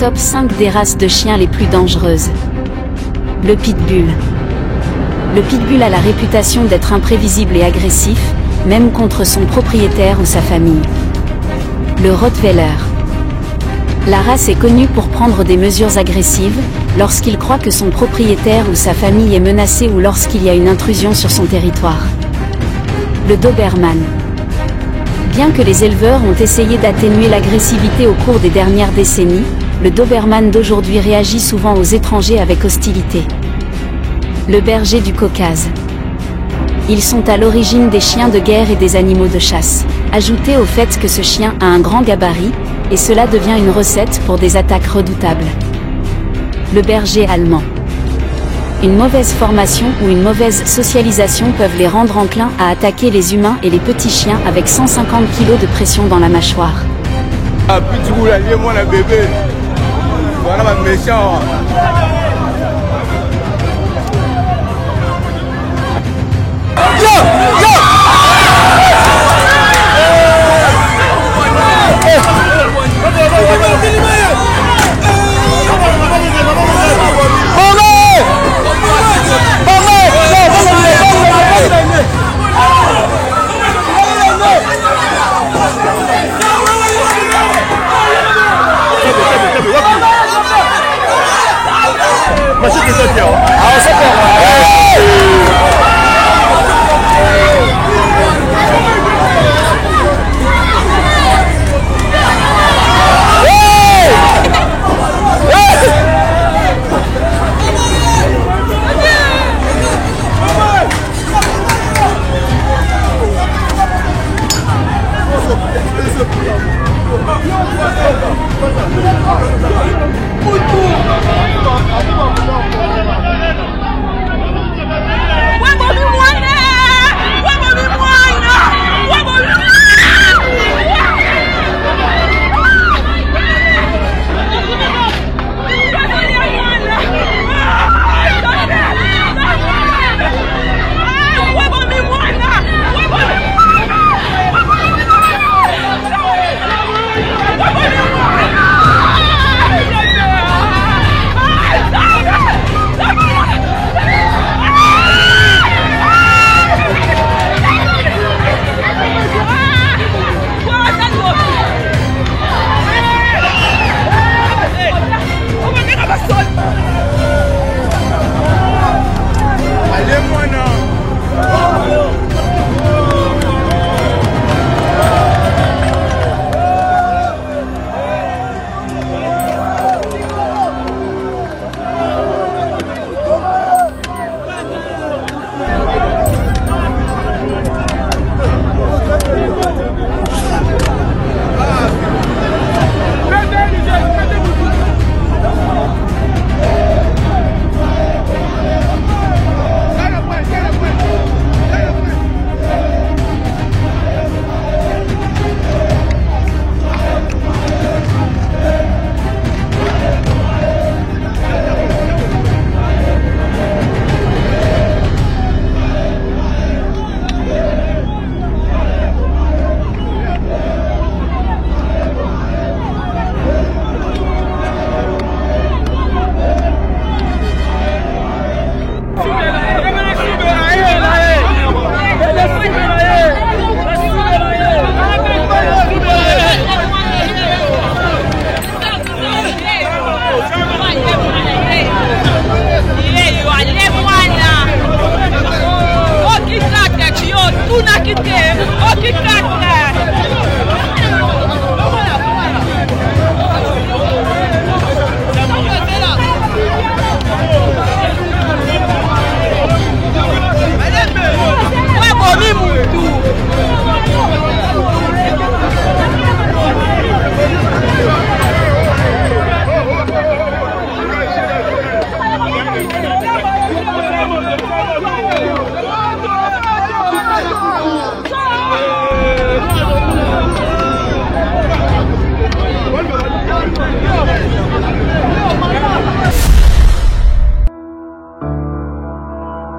top 5 des races de chiens les plus dangereuses. Le pitbull. Le pitbull a la réputation d'être imprévisible et agressif, même contre son propriétaire ou sa famille. Le rottweiler. La race est connue pour prendre des mesures agressives, lorsqu'il croit que son propriétaire ou sa famille est menacé ou lorsqu'il y a une intrusion sur son territoire. Le doberman. Bien que les éleveurs ont essayé d'atténuer l'agressivité au cours des dernières décennies, le doberman d'aujourd'hui réagit souvent aux étrangers avec hostilité. Le berger du Caucase. Ils sont à l'origine des chiens de guerre et des animaux de chasse. Ajoutez au fait que ce chien a un grand gabarit, et cela devient une recette pour des attaques redoutables. Le berger allemand. Une mauvaise formation ou une mauvaise socialisation peuvent les rendre enclins à attaquer les humains et les petits chiens avec 150 kg de pression dans la mâchoire. Ah, pitbull, allez-moi la bébé. Voilà ma méchant.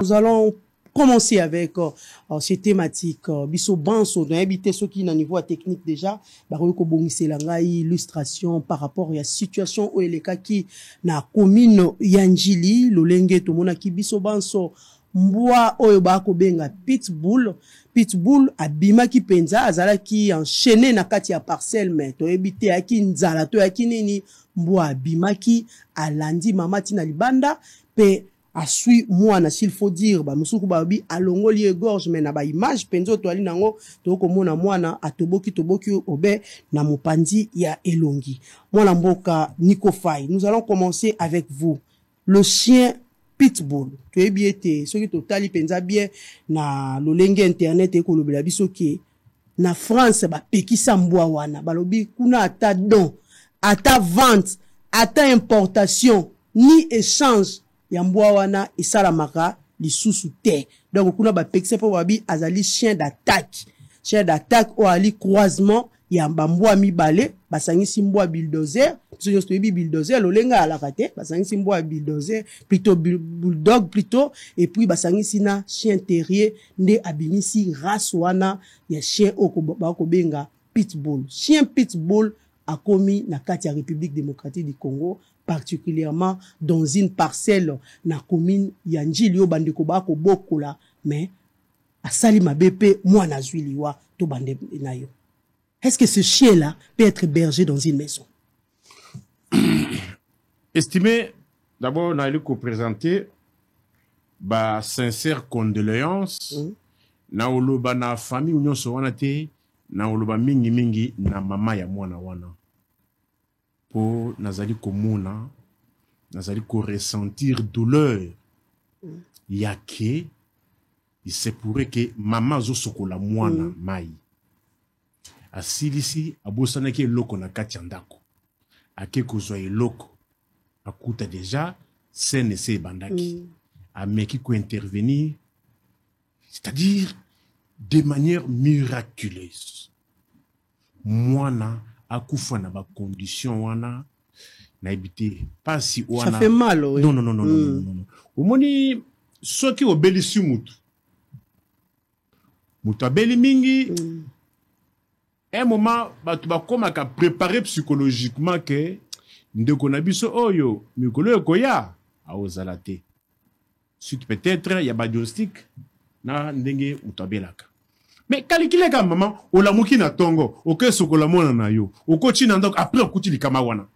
Nous allons commencer avec ces thématiques. Biso banso, on a habité ceux qui n'ont niveau technique déjà. Baroko bongise langai illustration par rapport à la situation où les cas qui na commune Yanjili, lolenge to mona ki biso banso mbwa oyo bako benga pitbull abima ki penza azala ki enchaîné na kati ya parcelle mais to ebité aki nzala to aki nini mbwa abima ki alandi mamati na libanda pe asui mwana s'il faut dire ba musuku babi alongoli gorge mais na ba image penzo to ali nango to komona mwana atoboki obe na mopandi ya elongi mwana mboka Nico Faye. Nous allons commencer avec vous. Le chien pitbull to ebiete soki totali penza bien na lolenge internet ekolobela biso ke na France ba pekisa mbwa wana balobi kuna ata don ata vente ata importation ni échange ya mbwa wana esalamaka lisusu te. Donc kuna ba pekisa po babi azali chien d'attaque ou ali croisement ya mbwa mibale basangisi mbwa bulldozer so to bi bulldozer lolenga alaka te basangisi mbwa bulldozer plutôt bulldog plutôt et puis basangisi na chien terrier nde abimisi race wana ya chien ko benga pitbull. Chien pitbull a commis na kati ya République démocratique du Congo, particulièrement dans une parcelle na commune Yanjili o bandeko bako bokola mais asali mabepe mwana zwiliwa to bande na yo. Est-ce que ce chien-là peut être berger dans une maison? Estimé, d'abord, on a eu présenter ba sincère condoléance na oloba na famille union so wana te na oloba mingi na mama ya mwana wana po nazali komona nazali ko ressentir douleur yake il se pourrait que mama zo sokola mwana mai asilisi abosana ke loko na kati ndako ake kozwa eloko akuta déjà scène se bandaki ameki ko intervenir c'est-à-dire de manière miraculeuse mwana akufa na ba condition wana na habité pas si wana ça fait mal oui. Non. Omoni soki obelisi mutu abeli mingi un moment batu bakomaka préparer psychologiquement que ndeko na biso oyo mikolo ekoya aozala te suite peut-être ya ba diagnostic na ndenge utabelaka mais kalikile ka maman olamuki na tongo oke sokola mona na yo okoti na ndako après okuti likama wana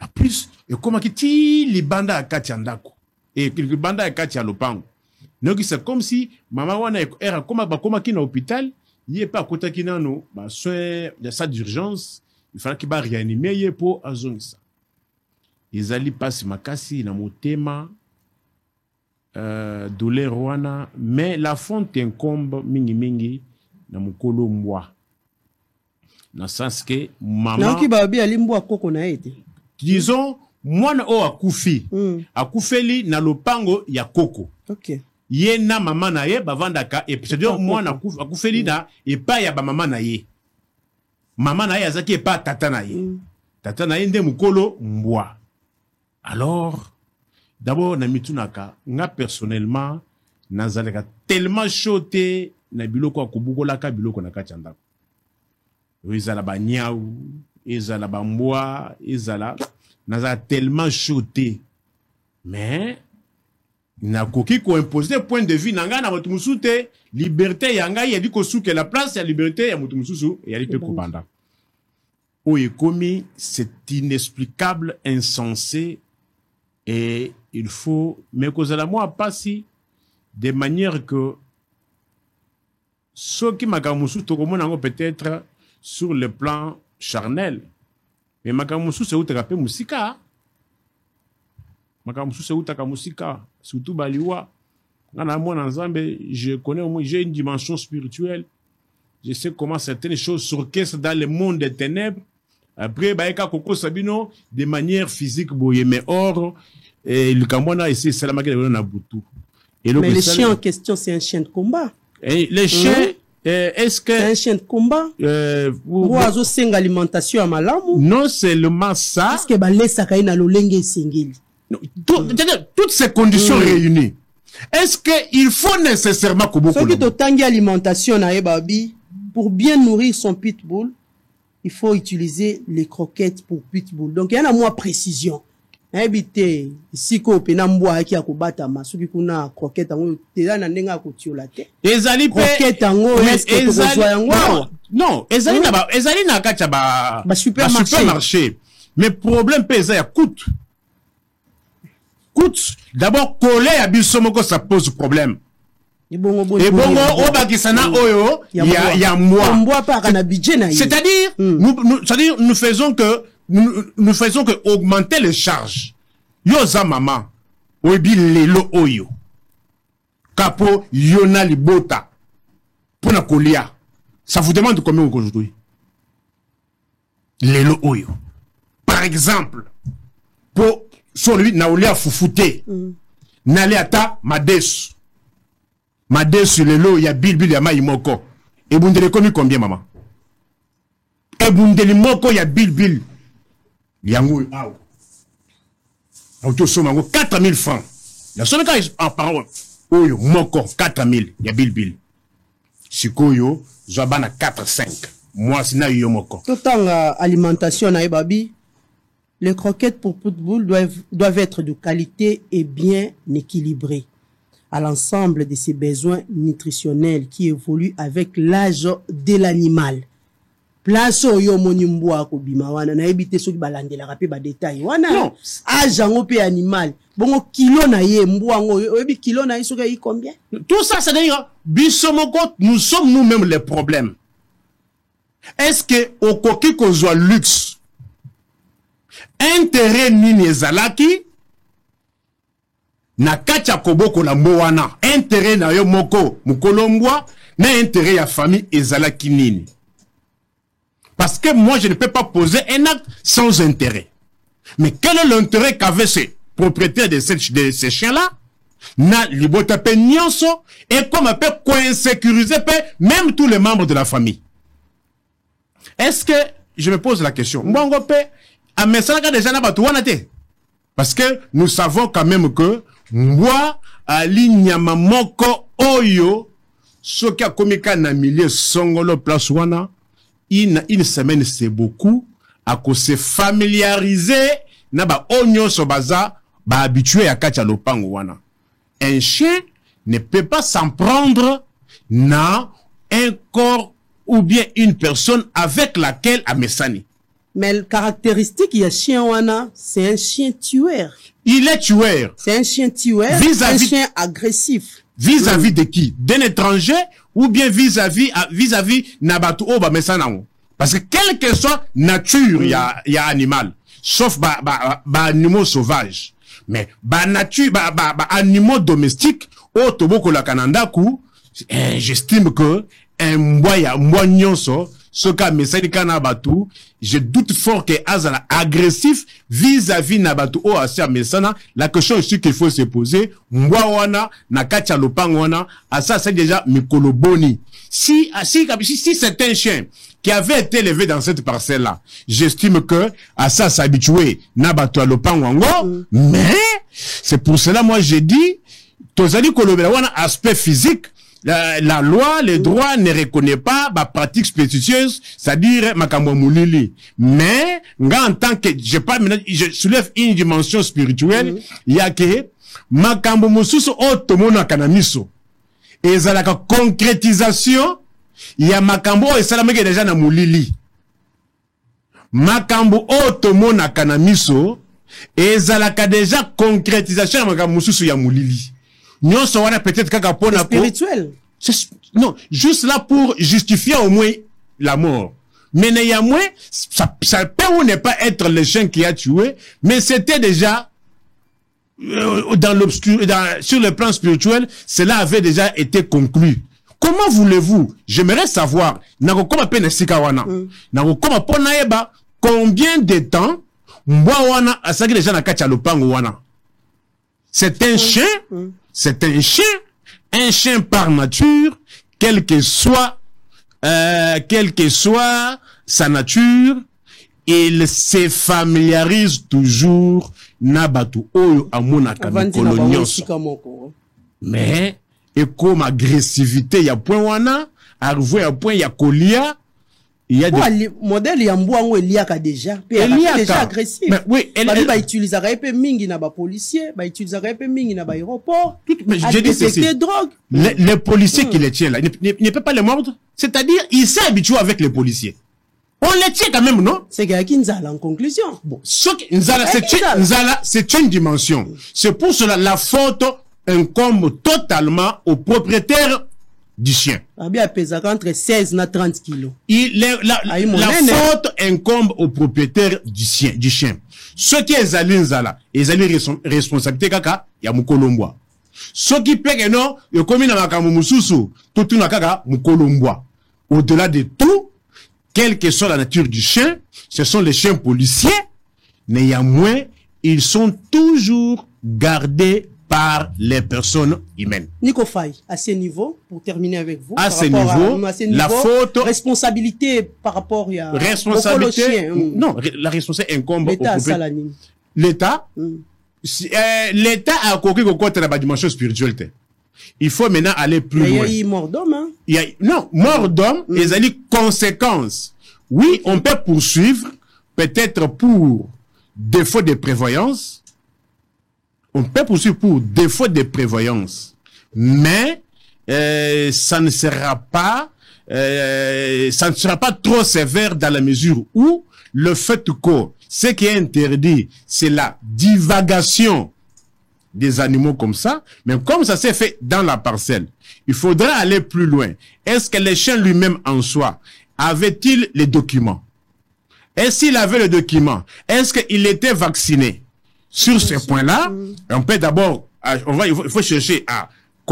a plus ekomaki ti libanda akati ya ndako et libanda akati ya lopango donc c'est comme si maman wana era komaki na hôpital il pas kota kinano ba soin de sa d'urgence il fallait qu'il ba réanimer ye pour azongisa ezali passe makasi na motema douleur wana mais la fonte incombe mingi na mukolo mbwa na sens que maman na ki ba bi ali mbwa koko na ete disons mwana o akufi akufeli na lopango ya koko OK ye na mama na ye bavandaka et c'est-à-dire mwana akufeli na epa ya ba mama na ye azaki epa tata na ye tata na ye nde mukolo mbwa. Alors d'abord na mitunaka nga personnellement nazaleka tellement choté na biloko akubukolaka biloko na kati ndako ezala ba nyau ezala ba mbwa ezala nazala tellement choté mais na koki ko imposer point de vue nanga na mutu musute liberté yanga yedi ko souke la place ya liberté ya mutu mususu et yali pe kopanda oye komi c'est inexplicable insensé et il faut mais cause la moi passi de manière que ce qui m'a kamusu to komona ngo peut-être sur le plan charnel mais makamusu c'est utaka musika makamusu c'est utaka musika surtout baliwa ngana mona nzambe je connais au moins j'ai une dimension spirituelle je sais comment certaines choses s'orchestrent dans le monde des ténèbres après baeka koko sabino de manière physique boye mais or et le Cameroun ici c'est la magie na butu et mais le chien en question c'est un chien de combat et les chiens est-ce que c'est un chien de combat oiseau senga alimentation à malamu non seulement ça est-ce que balesa kaina lolenge singili toutes ces conditions réunies Est-ce qu'il faut nécessairement que beaucoup... Ceux qui ont alimentation, babi, pour bien nourrir son pitbull, il faut utiliser les croquettes pour pitbull. Donc, il y en a moins précision. Habité, si ko penamboa qui a kobata masuki kuna croquette ango teza na ndenga ko tiolate. Ezali pe croquette ango est-ce que to zo yango? Non, ezali na kacha ba supermarché. Mais problème pe ça coûte. D'abord coller à bisomoko ça pose problème. Et bon o bakisana oyo ya moi. C'est-à-dire nous faisons que augmenter les charges. Yoza mama, oebi lelo oyo. Kapo yona libota. Pona kolia. Ça vous demande combien aujourd'hui? Lelo oyo. Par exemple, pour celui na olia fufute. Nale ata madesu. Madesu lelo ya bilbil ya maimoko. Et bundele komi combien maman? Et bundele moko ya bilbil. Yango aw. Auto somango 4000 francs. La somme ka en parole. Oyo moko 4000 ya bilbil. Sikoyo zobana 4-5. Moi sina yo moko. Totanga alimentation na babi. Les croquettes pour pitbull doivent être de qualité et bien équilibrées à l'ensemble de ses besoins nutritionnels qui évoluent avec l'âge de l'animal. Place yo monimboa ko bima wana na ebité soki balandela rapé ba détail wana âge ngo pe animal bongo kilo na ye mboa ngo oyebi kilo na isoka yi combien? Tout ça c'est dire bisomoko nous sommes nous-mêmes les problèmes. Est-ce que au koki ko zo luxe intérêt nini ezalaki na kacha koboko na mboana intérêt na yo moko mukolombwa na intérêt ya famille ezalaki nini? Parce que moi, je ne peux pas poser un acte sans intérêt. Mais quel est l'intérêt qu'avaient ces propriétaires de ces chiens-là? Na libota pe nyonso et comme peut co-insécuriser même tous les membres de la famille. Est-ce que je me pose la question? Mbongo pe a mesaka déjà na batu wana te. Parce que nous savons quand même que moi ali nyama moko oyo soki akomika na milieu songolo place wana une semaine c'est beaucoup à cause se familiariser na ba onyo so baza ba habitué à kacha lopango wana. Un chien ne peut pas s'en prendre na un corps ou bien une personne avec laquelle a mesani. Mais la caractéristique il y a chien wana, c'est un chien tueur. Il est tueur. C'est un chien tueur, un chien agressif. Vis-à-vis de qui? D'un étranger ou bien vis-à-vis nabatu oba mesanango. Parce que quelle que soit nature y a animal, sauf ba animaux sauvages. Mais ba nature animaux domestiques au toboko la kanandaku, j'estime que un mboya nyonso soka mesani kana batu, je doute fort que azala agressif vis-à-vis nabatu o asia mesana. La question aussi qu'il faut se poser, mboya wana na kacha lopango wana asa c'est déjà mikoloboni. Si c'est un chien qui avait été élevé dans cette parcelle-là, j'estime que à ça s'habituer nabatu lopango wango, mais c'est pour cela moi j'ai dit tozali kolobela wana aspect physique. La loi, les droits ne reconnaît pas ma pratique spécieuse, c'est-à-dire makambo mulili. Mais, en tant que, je soulève une dimension spirituelle, il y a que, makambo mususu otomona kanamiso. Et ça la concrétisation, il y a makambo et ça la meke déjà na mulili. Makambo otomona kanamiso, et ça la déjà concrétisation na makambo mususu ya mulili. Nous sommes peut-être kaka spirituel. Non, juste là pour justifier au moins la mort. Mais néanmoins, ça peut ou ne pas être le chien qui a tué, mais c'était déjà dans l'obscur, sur le plan spirituel, cela avait déjà été conclu. Comment voulez-vous? J'aimerais savoir. Combien de temps c'est un chien. C'est un chien par nature, quelle que soit sa nature, il se familiarise toujours nabatu oyo amona kamikolo nyonso. mais et comme agressivité il y a point wana arrivé à point il y a colia il y a des modèle ya mbwango eliaka déjà déjà agressif. Mais oui, elle va utiliser peu mingi na ba policier, ba utiliser peu mingi na ba aéroport. Mais j'ai dit c'est drogue. Les policiers qui les tiennent là, ne peut pas les mordre. C'est-à-dire il s'est habitué avec les policiers. On les tient quand même, non? C'est qu'il Nzala en conclusion. Bon, Nzala c'est une dimension. C'est pour cela la faute incombe totalement au propriétaire du chien. Bien pesa entre 16 et 30 kilos. La faute incombe au propriétaire du chien. Ce qui est Nzala, ils allaient responsabilité kaka ya mukolombwa. Ce qui paye non, yo komi na makambo mususu, tout na kaka mukolombwa. Au-delà de tout, quelle que soit la nature du chien, ce sont les chiens policiers, néanmoins, ils sont toujours gardés par les personnes humaines. Nico Faye, à ce niveau, pour terminer avec vous, à ce niveau, la faute, responsabilité par rapport à responsabilité, non, la responsabilité incombe l'État. L'État a coquille contre la dimension spirituelle. Il faut maintenant aller plus loin. Il y a mort d'homme, hein? Non, mort d'homme, les conséquences. Oui, on peut poursuivre, peut-être pour défaut de prévoyance. On peut poursuivre pour défaut de prévoyance. Mais, ça ne sera pas trop sévère dans la mesure où le fait que ce qui est interdit, c'est la divagation des animaux comme ça, mais comme ça s'est fait dans la parcelle, il faudra aller plus loin. Est-ce que les chiens lui-même en soi, avait-il les documents? Est-ce qu'il avait le document? Est-ce qu'il était vacciné? Sur ces points-là, on peut d'abord, il faut chercher à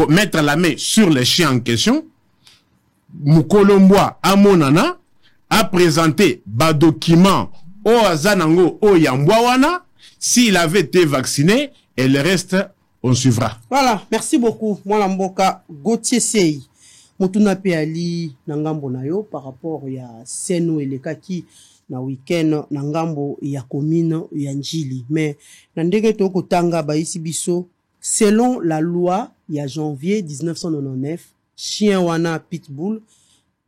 mettre la main sur les chiens en question. Mukolombwa Amonana a présenté des documents au Azanango, au Yambwawana. S'il avait été vacciné, et le reste, on suivra. Voilà, merci beaucoup. Moi, Lamboka, Gauthier Sey. Motuna Peali, Nangambo Nayo, par rapport à Seno et les Kaki, na week-end, Nangambo, ya commune, ya Njili. Mais, Nandege Toko Tanga, Baïsi Biso, selon la loi, il y a janvier 1999, chien wana pitbull,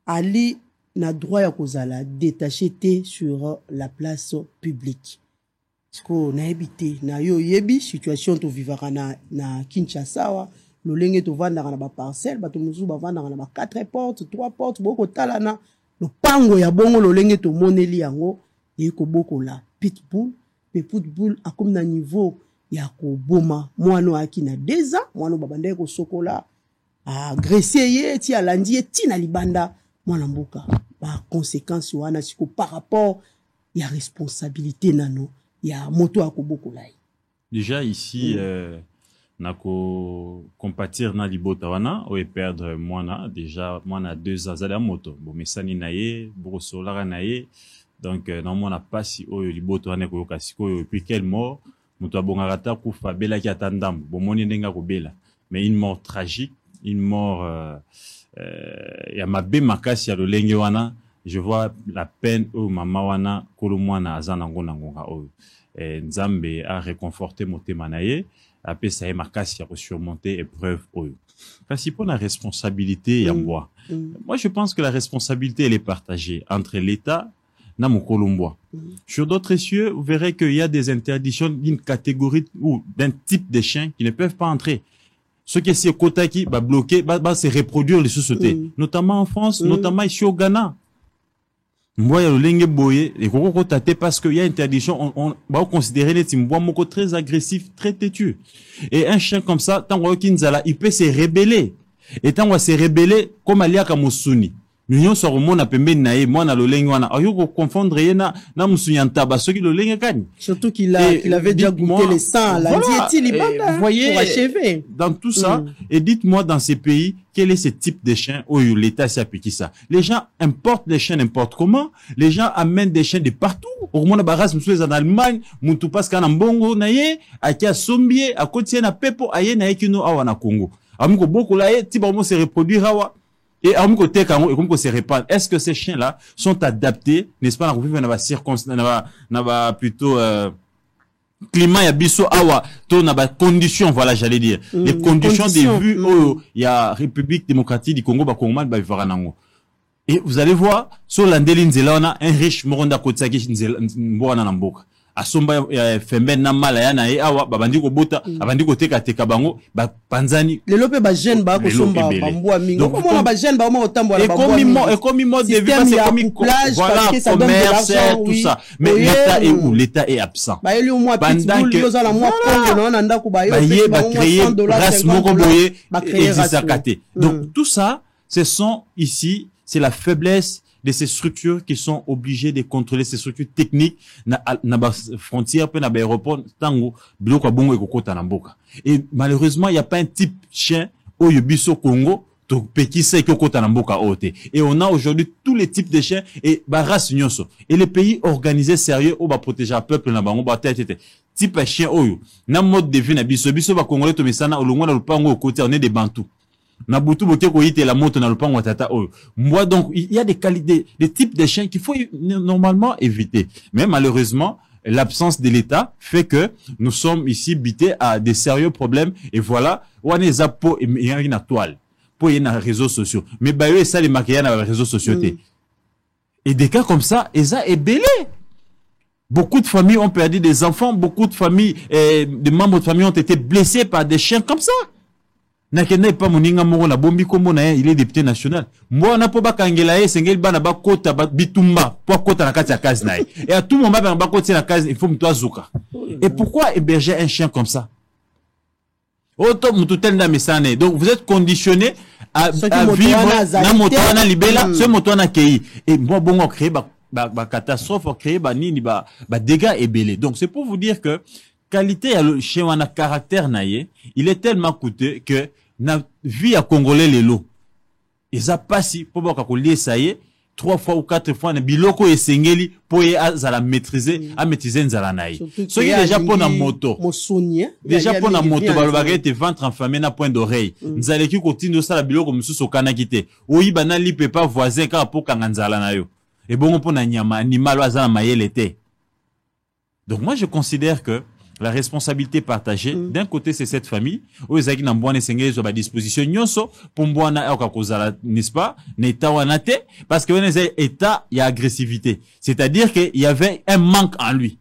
Ali n'a droit à kozala détaché sur la place publique. Parce qu'on a habité, na yo yebi, situation to vivara na Kinshasa, le lenge to vanda na ba parcelle, ba to muzu ba vanda na ba 4 portes, 3 portes, boko talana, le pango ya bongo le lenge to moneli yango, yeko boko la pitbull, mais pitbull a comme na niveau ya ko boma, mwano aki na 2 ans, mwano babande ko sokola, agressé ye, ti alandi ye, ti na libanda, mwana mboka, ba conséquence wana siko par rapport ya responsabilité nano. Il y a moto à Kobokolai. Déjà ici, nako compatir na libota wana ou perdre mwana déjà mwana 2 ans à moto. Bon mesani naye, brosolara naye. Donc non mona pas si o libota wana ko kasiko et puis quel mort moto abongata kufa bela ki atandam. Bon moni ndenga ko bela. Mais une mort tragique, une mort ya mabe makasi ya lolenge wana. Je vois la peine au mama wana kolomwana azanango nangonga o Nzambe a réconforté motema naye après ça est makasi a surmonter épreuve o kasi pour la responsabilité ya mbwa. Moi je pense que la responsabilité elle est partagée entre l'État na mokolomboa. Sur d'autres cieux, vous verrez qu'il y a des interdictions d'une catégorie ou d'un type de chiens qui ne peuvent pas entrer. Ce qui est Kotaki va bloquer, va se reproduire les sociétés, notamment en France, notamment ici au Ghana. Moi, le lenge boye, et qu'on tate parce qu'il y a interdiction, on va considérer les timbois moko très agressifs, très têtus. Et un chien comme ça, tant qu'il nzala, il peut se rebeller. Et tant qu'on va se rebeller, comme Alia Kamosuni. L'union sur mon apembe nae, moi na le lenge wana. Ayo ko confondre yena na musuni antaba, ce qui le lenge gagne. Surtout qu'il avait déjà goûté les sangs, la diéti, libanda, pour achever. Dans tout ça, et dites-moi dans ces pays, quel est ce type de chien où l'État s'est appliqué ça? Les gens importent les chiens n'importe comment. Les gens amènent des chiens de partout. Au moins, baras, monsieur, en Allemagne, moutou parce qu'en Mbongo, naye, aki a Sombie, à côté, na Pepo, aye, naye, kino, awa, na Congo. Amiko, beaucoup, laye, tiba, se reproduire, awa. Et amiko, teka, et comme se répand. Est-ce que ces chiens-là sont adaptés, n'est-ce pas, na vivre dans la circonstance, plutôt, climat ya biso awa to na ba conditions, voilà, j'allais dire les conditions de vue il y a République démocratique du Congo ba Congolais ba vivra nango. Et vous allez voir sur l'andeli nzela on a un riche moronda kotsaki nzela mbona na mboka asomba fembe na mala yana e awa babandi ko bota abandi ko teka bango ba panzani le lope ba jeune ba ko somba ba mbwa mingi ko ba jeune ba mo otambola ba mbwa et comme mode de vie c'est comme voilà commerce tout ça mais l'état est où? L'état est absent pendant que ba créer race moko boye exisakate. Donc tout ça ce sont ici c'est la faiblesse de ces structures qui sont obligées de contrôler ces structures techniques na frontière pe na aéroport tango biloko bongo ekokota na mboka. Et malheureusement il y a pas un type chien au biso Congo to pekisa ekokota na mboka ote. Et on a aujourd'hui tous les types de chiens et ba race nyonso. Et les pays organisés sérieux au ba protéger le peuple na bango ba tete type chien oyo na mode de vie na biso ba Congolais to mesana olongwa na lupango côté on est des bantous. Na butu boke ko yite la moto na lupango tata oyo. Moi donc il y a des qualités, des types de chiens qu'il faut normalement éviter. Mais malheureusement, l'absence de l'État fait que nous sommes ici bités à des sérieux problèmes et voilà, on est zapo et il y a une toile pour y a réseaux sociaux. Mais bah eux ça les maquillage dans les réseaux sociaux. Et des cas comme ça, et ça est belé. Beaucoup de familles ont perdu des enfants, beaucoup de familles des membres de famille ont été blessés par des chiens comme ça. Nakenda pas moninga moko na bombi kombo na il est député national. Moi na po ba kangela ye sengeli bana ba kota ba bitumba po kota na kati ya kazi na ye. Et à tout moment ba kota na kazi il faut mto azuka. Et pourquoi héberger un chien comme ça? Auto mututel na mesane. Donc vous êtes conditionné à vivre na moto na libela, ce moto na kei. Et moi bongo créer ba catastrophe, créer ba nini ba dégâts et belé. Donc c'est pour vous dire que qualité à le chien wana caractère naie, il est tellement coûteux que na vie à Congolais les lots. Et ça passe pour boka ko lié 3 fois ou 4 fois na biloko esengeli pour y à la maîtriser à maîtriser nzala naie. So il déjà pour na moto. Déjà pour na moto balobaka te ventre enfamé na point d'oreille. Nzala ki continue ça la biloko mususu kana kité. Oyi bana li peut pas voisin ka pour kanga nzala na yo. Et bon pour na nyama animal waza na mayele te. Donc moi je considère que la responsabilité partagée, d'un côté c'est cette famille, où ils ont mbwana sengeli sur la disposition nyonso pour mbwana okakozala, n'est-ce pas, n'état wanate, parce que les état il y a agressivité, c'est-à-dire qu'il y avait un manque en lui.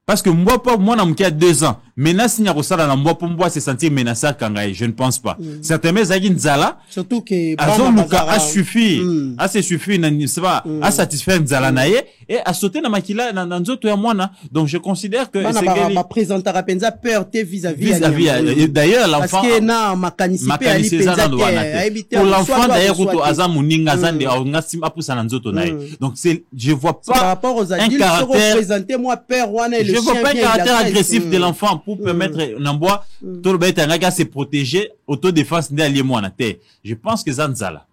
Parce que moi na mki a 2 ans, maintenant si nyakosala na mwa pour moi se sentir menacé kangaye, je ne pense pas. Certainement zaki nzala, surtout que azomuka a suffi, a se suffit na n'est-ce pas, a satisfaire nzala naye et a sauter na makila na nzoto ya mwana. Donc je considère que c'est ba présenter à penza peur te vis-à-vis d'ailleurs l'enfant parce que na makanisipé ali penza pour l'enfant d'ailleurs kuto azamu ninga zande ngasi apusa na nzoto naye. Donc c'est je vois pas par rapport aux adultes représenter moi père wana je vois pas un caractère agressif de l'enfant pour permettre Namboa tout le bête à se protéger autodéfense d'allié moi na terre. Je pense que Zanzala.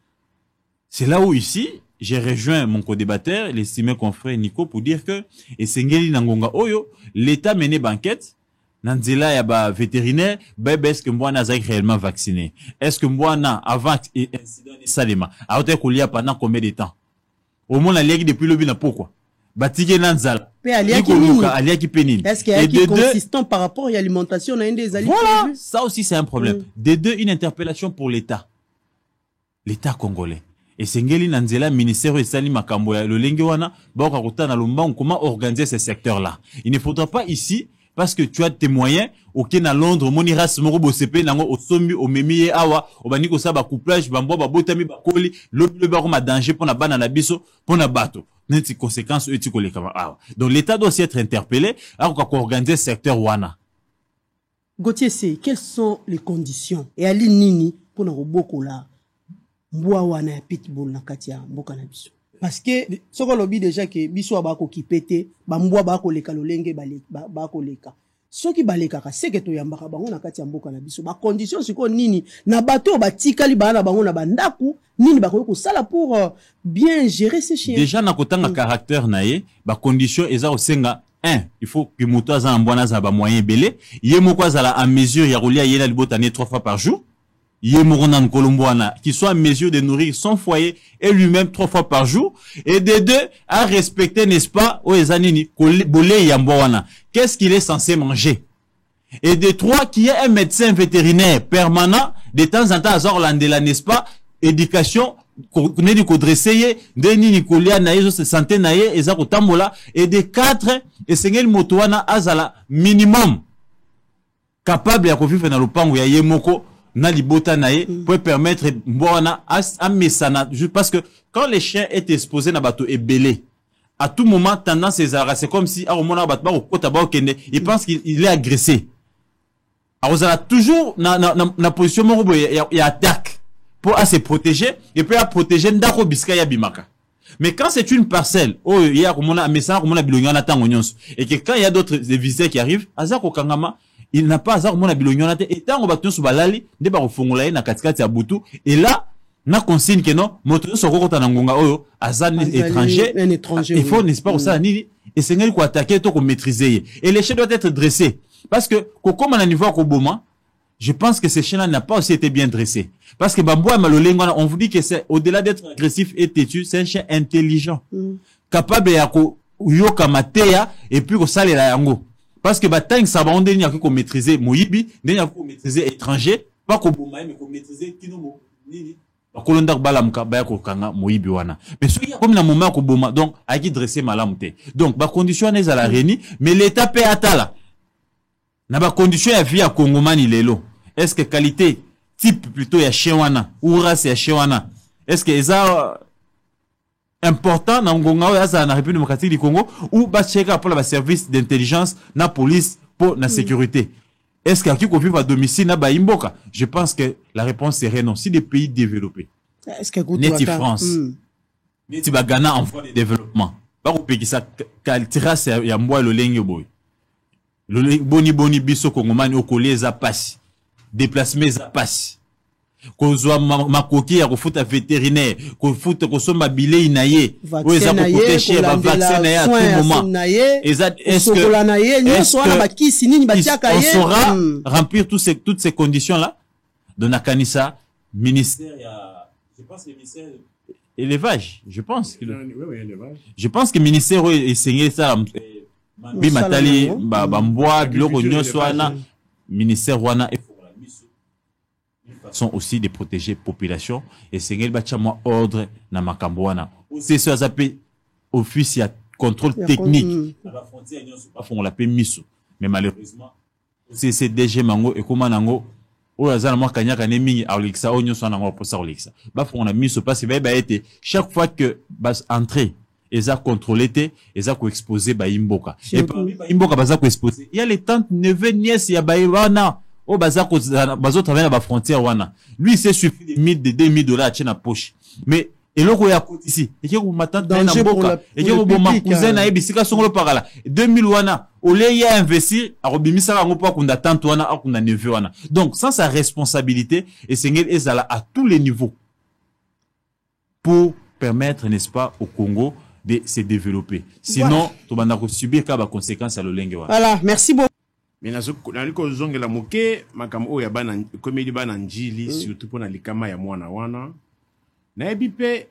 C'est là où ici j'ai rejoint mon co-débatteur, l'estimé confrère Nico pour dire que et Sengeli Nangonga Oyo, l'État menait banquette. Nanzela ya ba vétérinaire, est-ce que moi n'a réellement vacciné? Est-ce que moi n'a avant incident de Salema a été collé pendant combien de temps? Au moins la ligue depuis le bina pourquoi? Batige Nanzala. Est-ce qu'il y a qui consistant par rapport à l'alimentation des aliments? Voilà, ça aussi c'est un problème. De deux, une interpellation pour l'État. L'État congolais. Et Sengeli Nanzela, ministère de Sali Makambo, le Lengewana, comment organiser ces secteurs-là. Il ne faudra pas ici, parce que tu as tes moyens, aucun à Londres, Moniras, Morobo CP, Nango, au Somi, au Memi, Awa, au Baniko Saba, couplage, Bambo, Babotami, Bakoli, le baron a danger pour la banane à biso, pour la bateau. N'est-ce conséquences, donc l'État doit aussi être interpellé, alors qu'on organise le secteur Wana. Gauthier, c'est, quelles sont les conditions? Et Ali Nini, pour nous beaucoup là, Mboa Wana Pitbull na Katia, Mboka na biso. Parce que, ce qu'on lobby déjà que biso abako ki pété, Mboa bako leka lolenge bako leka. Ce qui baleka, c'est que to yambaka bango na Katia Mboka na biso. Ba condition, c'est quoi Nini? Na bateau, ba tikali ba na bango na bandaku, Nini bako ko sala pour bien gérer ces chiens. Déjà, na kotanga caractère nae, ba condition, eza osenga, il faut que Moutoua za mbwana za ba moyen belé. Yé moko za la à mesure, ya roulia yé la libotane 3 fois par jour. Yé moronan kolomboana, qui soit à mesure de nourrir son foyer et lui-même 3 fois par jour. Et des deux, à respecter, n'est-ce pas, o ezanini, bolé yamboana. qu'est-ce qu'il est censé manger. Et de 3, qu'il y ait un médecin vétérinaire permanent, de temps en temps, à Zorlandela, n'est-ce pas, éducation, qu'on ait du dressé, deni nikolia naïe, santé naïe, et zako tambola, et de 4, et seigneur motoana azala, minimum, capable à vivre dans le pango, ya yemoko, na libota naïe, pour permettre, mbona, à mesana, juste parce que, quand les chiens étaient exposés na bateau et belé, à tout moment, tendance c'est comme si, il pense qu'il est agressé. Alors, vous avez toujours, na position, il y a attaque. Pour se protéger, et puis à protéger ndako biska ya bimaka. Mais quand c'est une parcelle, oh, il y a comme on a, mais ça, comme on a bilognon na tango nyonso. Et que quand il y a d'autres visiteurs qui arrivent, azako kangama, il n'a pas azako mona bilognon na te, et tango baton su balali, de ba refongola na katikati ya butu, et là, na consigne que non, moto so kokota na ngonga oyo, azan étranger, il faut, n'est-ce pas, au ça, nini, et c'est ngeli ko attaquer, to ko maîtriser. Et les chiens doivent être dressés. Parce que, comme on a niveau à Koboma, je pense que ces chiens-là n'ont pas aussi été bien dressés. Parce que Bamboua Malolengwana, on vous dit que c'est, au-delà d'être agressif et têtu, c'est un chien intelligent. Capable ya ko yoka matea, et puis ko sale la yango. Parce que batang saban de n'y a ko maîtriser moyibi, de n'y a ko maîtriser étranger, pas ko boma, mais ko maîtriser kino mo, nini. Kolondak balamka, ba ko kanga moyibi wana. Mais ce qui a comme na moment ko boma, donc, a qui dresser malamte. Donc, ba condition n'est à la réuni, mais l'état peut atala. Na ba condition ya vie à Kongomani lelo. Est-ce que qualité type plutôt ya chien wana ou race ya chien wana? Est-ce que ça important na ngonga ya za na République démocratique du Congo ou ba cheka pour la service d'intelligence na police pour la sécurité? Est-ce qu'il y a qui vivre à domicile na ba imboka? Je pense que la réponse serait non. Si des pays développés. Est-ce que Neti France, Neti ba Ghana en voie de développement. Ba ko pekisa kaltira ya mboa lo lenge boy. Le boni biso Kongomani okole za passe. Déplacement za passe. Ko zo makoki ya kofuta vétérinaire, ko futa ko somba bilei naye. O eza ko protéger ba vaccin naye à tout moment. Est-ce que on saura remplir toutes ces conditions là? De Nakanisa, ministère je pense le ministère élevage, je pense que je pense que ministère est signé ça bimatali bamboa biloko nyonso wana ministère wana sont aussi de protéger population et c'est bachama ordre na makambo wana c'est ça s'appelle office ya contrôle technique à la frontière nyonso pas font la paix miso mais malheureusement c'est DG mango et comment nango o azana mo kanyaka ne mingi aolixa o nyonso nango pour ça olixa ba font na miso parce que ba été chaque fois que bas entrer eza contrôlé te eza ko exposer ba imboka et parmi ba imboka baza ko exposer il y a les tantes neveux nièces ya ba wana o baza ko bazo travailler ba frontière wana lui c'est suffit de 1000 de $2000 à na poche mais eloko ya côté ici et que ma tante na mboka et que bo ma cousin na ebisika songolo parala 2000 wana ole ya investir a robimisa ngo pa kunda tante wana akunda neveu wana donc sans sa responsabilité et sengel ezala à tous les niveaux pour permettre n'est-ce pas au Congo de se développer. Sinon, tu vas subir des conséquences à l'olenge. Voilà, merci beaucoup. Mais naliko zongela moke makam o ya bana comédie bana njili surtout pour na likama ya mwana wana. Na ebipe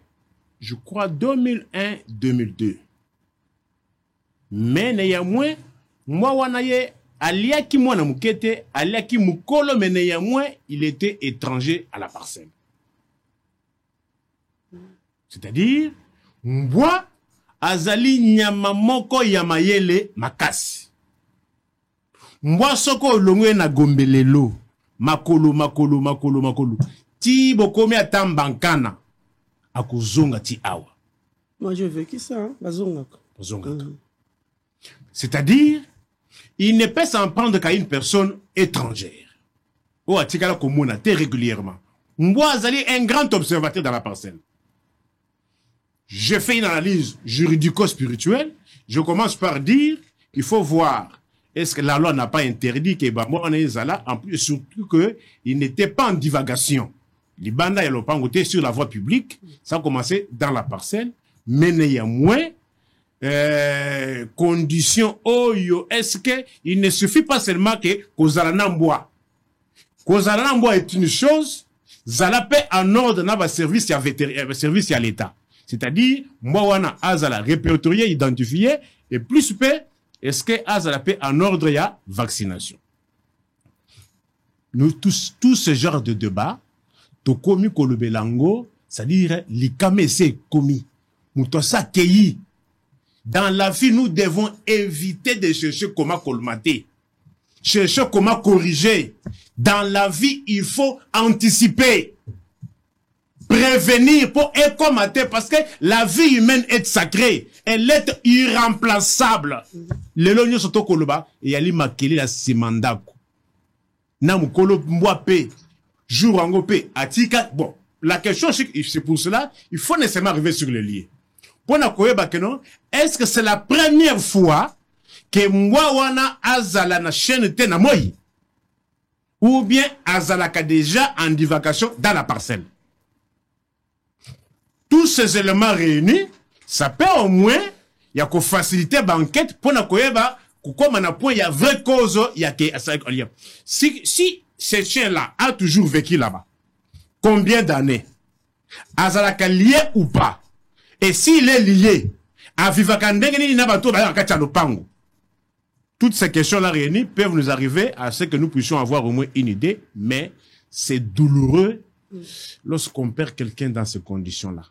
je crois 2001-2002. Mais na ya moins moi wana ye aliaki mwana mukete aliaki mukolo mais na ya moins il était étranger à la parcelle. C'est-à-dire mbwa azali nyama moko ya mayele makasi. Mbwa soko longwe na gombelelo. Makolo. Ti bokomi atambankana. Akuzonga ti awa. Moi j'ai vécu ça, hein? Bazongaka. C'est-à-dire, il ne peut s'en prendre qu'à une personne étrangère. Ou atikala komona te régulièrement. Mbwa azali un grand observateur dans la parcelle. Je fais une analyse juridico-spirituelle. Je commence par dire qu'il faut voir est-ce que la loi n'a pas interdit que on est là, en plus surtout que il n'était pas en divagation. Les bandas et l'opangoté sur la voie publique, ça a commencé dans la parcelle, mais il y a moins conditions. Est-ce que il ne suffit pas seulement que Kozalanamboa. Kozalanamboa est une chose, Zalape en ordre n'a pas service à service à l'État. C'est-à-dire, moi, wana azala répertorié, identifié, et plus peu, est-ce que azala pe en ordre ya vaccination? Nous tous ce genre de débat, to komi kolobelango, c'est-à-dire likame se komi, mutosa keyi. Dans la vie, nous devons éviter de chercher comment colmater, chercher comment corriger. Dans la vie, il faut anticiper, prévenir pour écomater, parce que la vie humaine est sacrée, elle est irremplaçable. Le lonyo soto koloba, et yali makeli la simandako. Na mukolo mboape, jour angope, atika. Bon, la question, c'est pour cela, il faut nécessairement arriver sur le lieu. Est-ce que c'est la première fois que Mwawana azala na chaîne te na moi? Ou bien azala ka déjà en divagation dans la parcelle? Tous ces éléments réunis, ça peut au moins y a faciliter l'enquête pour na koyeba comment na point y a vraie cause y a que si ce chien là a toujours vécu là-bas, combien d'années? Azala ka lié ou pas? Et s'il est lié à Vivakandengeni Nabato Pango, toutes ces questions-là réunies peuvent nous arriver à ce que nous puissions avoir au moins une idée, mais c'est douloureux lorsqu'on perd quelqu'un dans ces conditions-là.